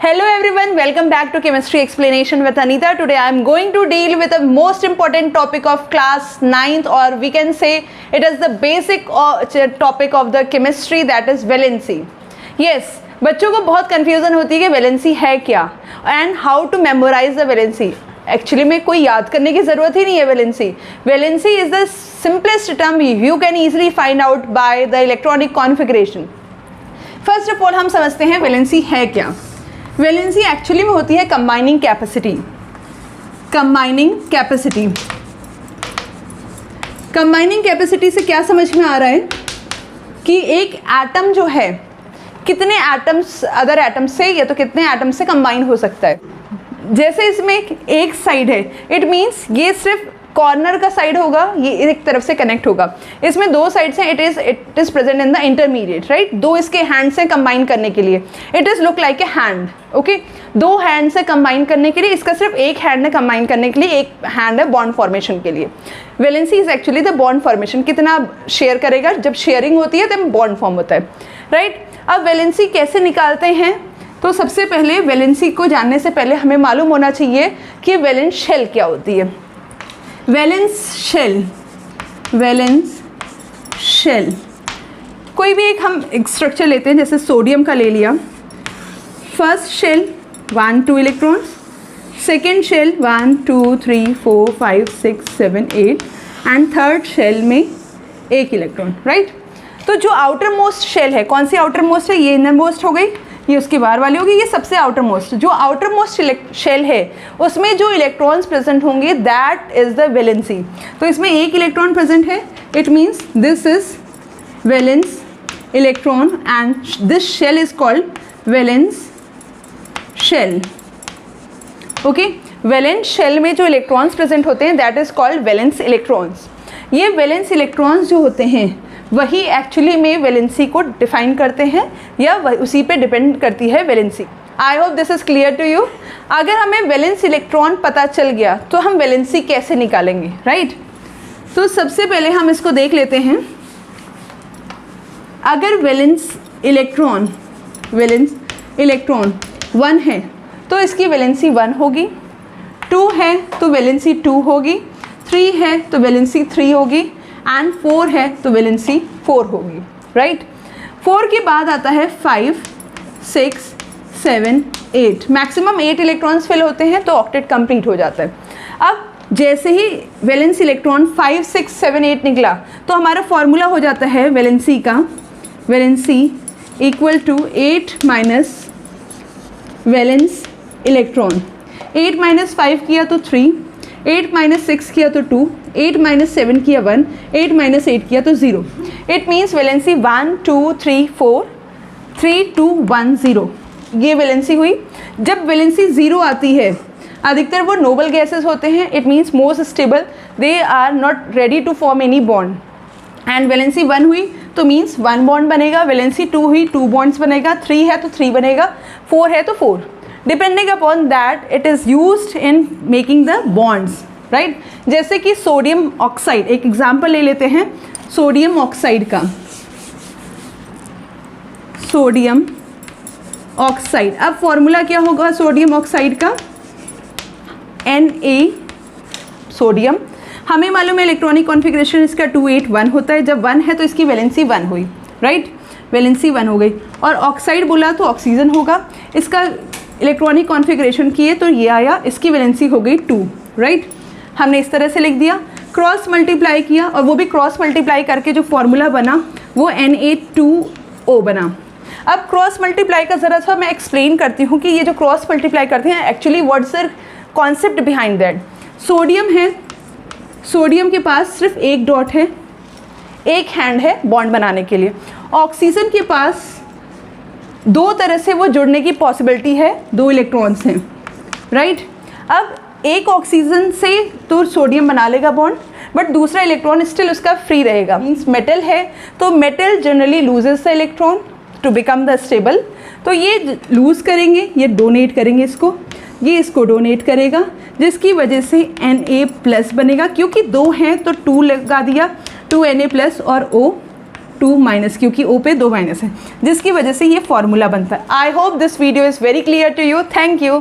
Hello everyone, welcome back to Chemistry Explanation with Anita. Today I am going to deal with the most important topic of class 9th, or we can say it is the basic topic of the chemistry, that is valency. Yes, बच्चों को बहुत confusion होती है कि valency है क्या and how to memorize the valency. Actually में कोई याद करने की ज़रूरत ही नहीं है valency. Valency is the simplest term you can easily find out by the electronic configuration. First of all हम समझते हैं valency है क्या. वैलेंसी एक्चुअली में होती है कंबाइनिंग कैपेसिटी. कंबाइनिंग कैपेसिटी से क्या समझ में आ रहा है कि एक एटम जो है कितने एटम्स अदर एटम से या तो कितने एटम से कंबाइन हो सकता है. जैसे इसमें एक साइड है, इट मीन्स ये सिर्फ कॉर्नर का साइड होगा, ये एक तरफ से कनेक्ट होगा. इसमें दो साइड्स हैं, it is present in the intermediate, right. दो इसके हैंड से कंबाइन करने के लिए it is look like a hand. Okay, दो हैंड से कंबाइन करने के लिए, इसका सिर्फ एक हैंड है कंबाइन करने के लिए, एक हैंड है बॉन्ड फॉर्मेशन के लिए. Valency is actually the bond formation. कितना शेयर करेगा, जब शेयरिंग होती है तब बॉन्ड फॉर्म होता है, राइट. अब वैलेंसी कैसे निकालते हैं, तो सबसे पहले वैलेंसी को जानने से पहले हमें मालूम होना चाहिए कि वैलेंस शेल क्या होती है. वैलेंस शेल कोई भी एक हम स्ट्रक्चर लेते हैं, जैसे सोडियम का ले लिया. First shell 1 2 electrons, second shell 1 2 3 4 5 6 7 8 and third shell में एक इलेक्ट्रॉन, राइट. तो जो आउटर मोस्ट शेल है, कौन सी आउटर मोस्ट है, ये इनर मोस्ट हो गई, ये उसकी बाहर वाली होगी, ये सबसे आउटर मोस्ट. जो आउटर मोस्ट शेल है उसमें जो इलेक्ट्रॉन्स प्रेजेंट होंगे दैट इज द वैलेंसी. तो इसमें एक इलेक्ट्रॉन प्रेजेंट है, it means this is valence electron and this shell is called valence shell. Okay, valence shell में जो इलेक्ट्रॉन्स प्रेजेंट होते हैं that is called valence electrons. ये वैलेंस इलेक्ट्रॉन्स जो होते हैं वही एक्चुअली में वैलेंसी को डिफाइन करते हैं या उसी पे डिपेंड करती है valency. I hope this is clear to you. अगर हमें वैलेंस इलेक्ट्रॉन पता चल गया तो हम वैलेंसी कैसे निकालेंगे, राइट. तो सबसे पहले हम इसको देख लेते हैं. अगर वैलेंस इलेक्ट्रॉन 1 है तो इसकी वैलेंसी 1 होगी, 2 है तो वैलेंसी 2 होगी, 3 है तो वैलेंसी 3 होगी एंड 4 है तो वैलेंसी 4 होगी, राइट. 4 के बाद आता है 5 6 7 8. मैक्सिमम 8 इलेक्ट्रॉन्स फिल होते हैं तो ऑक्टेट कंप्लीट हो जाता है. अब जैसे ही वैलेंस इलेक्ट्रॉन 5 6 7 8 निकला तो हमारा फॉर्मूला हो जाता है वैलेंसी का, valency equal to 8 minus valence electron. 8 minus 5 किया तो 3, 8 माइनस 6 किया तो 2, 8 माइनस 7 किया 1, 8 माइनस 8 किया तो 0. It means valency 1 2 3 4 3 2 1 0. ये वैलेंसी हुई. जब वैलेंसी 0 आती है, अधिकतर वो नोबल गैसेस होते हैं, it means most stable, they are not ready to form any bond. And valency 1 हुई तो मीन्स 1 बॉन्ड बनेगा, वैलेंसी 2 हुई 2 बॉन्ड्स बनेगा, 3 है तो 3 बनेगा, 4 है तो 4. Depending upon that it is used in making the bonds, right. जैसे कि सोडियम ऑक्साइड, एक एग्जाम्पल ले लेते हैं सोडियम ऑक्साइड का. सोडियम ऑक्साइड, अब फॉर्मूला क्या होगा सोडियम ऑक्साइड का, Na सोडियम. हमें मालूम है इलेक्ट्रॉनिक कॉन्फ़िगरेशन इसका 281 होता है. जब 1 है तो इसकी वैलेंसी 1 हुई, राइट. वैलेंसी 1 हो गई. और ऑक्साइड बोला तो ऑक्सीजन होगा, इसका इलेक्ट्रॉनिक कॉन्फ़िगरेशन किए तो ये आया, इसकी वैलेंसी हो गई 2, राइट. हमने इस तरह से लिख दिया. क्रॉस मल्टीप्लाई किया और वो भी क्रॉस मल्टीप्लाई करके जो फॉर्मूला बना वो Na2O बना. अब क्रॉस मल्टीप्लाई का ज़रा सा मैं एक्सप्लेन करती हूँ कि ये जो क्रॉस मल्टीप्लाई करते हैं actually what's the concept behind that. Sodium है, सोडियम के पास सिर्फ एक डॉट है, एक हैंड है बॉन्ड बनाने के लिए. ऑक्सीजन के पास दो तरह से वो जुड़ने की पॉसिबिलिटी है, 2 इलेक्ट्रॉन्स हैं, राइट. अब एक ऑक्सीजन से तो सोडियम बना लेगा बॉन्ड, बट दूसरा इलेक्ट्रॉन स्टिल उसका फ्री रहेगा. मीन्स मेटल है तो metal generally loses the electron to become the stable. तो ये लूज़ करेंगे, ये डोनेट करेंगे इसको, ये इसको डोनेट करेगा, जिसकी वजह से Na+ बनेगा. क्योंकि 2 हैं तो 2 लगा दिया, 2Na+ और O 2 माइनस, क्योंकि O पे 2 माइनस है, जिसकी वजह से ये फॉर्मूला बनता है। I hope this video is very clear to you. Thank you.